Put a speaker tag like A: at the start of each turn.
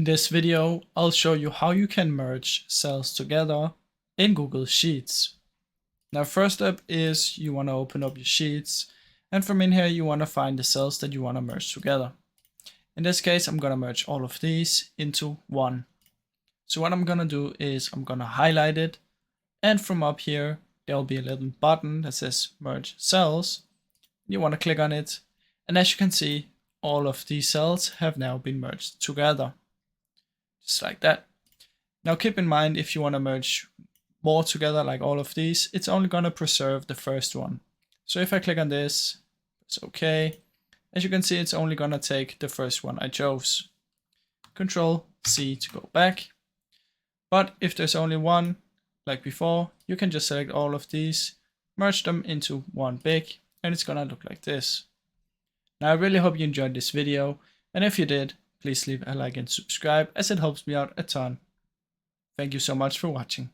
A: In this video, I'll show you how you can merge cells together in Google Sheets. Now, first up is you want to open up your Sheets, and from in here you want to find the cells that you want to merge together. In this case, I'm going to merge all of these into one. So what I'm going to do is I'm going to highlight it, and from up here there'll be a little button that says Merge Cells. You want to click on it, and as you can see, all of these cells have now been merged together. Just like that. Now keep in mind, if you want to merge more together like all of these, it's only going to preserve the first one. So if I click on this, it's okay. As you can see, it's only going to take the first one I chose. Control C to go back. But if there's only one, like before, you can just select all of these, merge them into one big, and it's going to look like this. Now I really hope you enjoyed this video, and if you did, please leave a like and subscribe, as it helps me out a ton. Thank you so much for watching.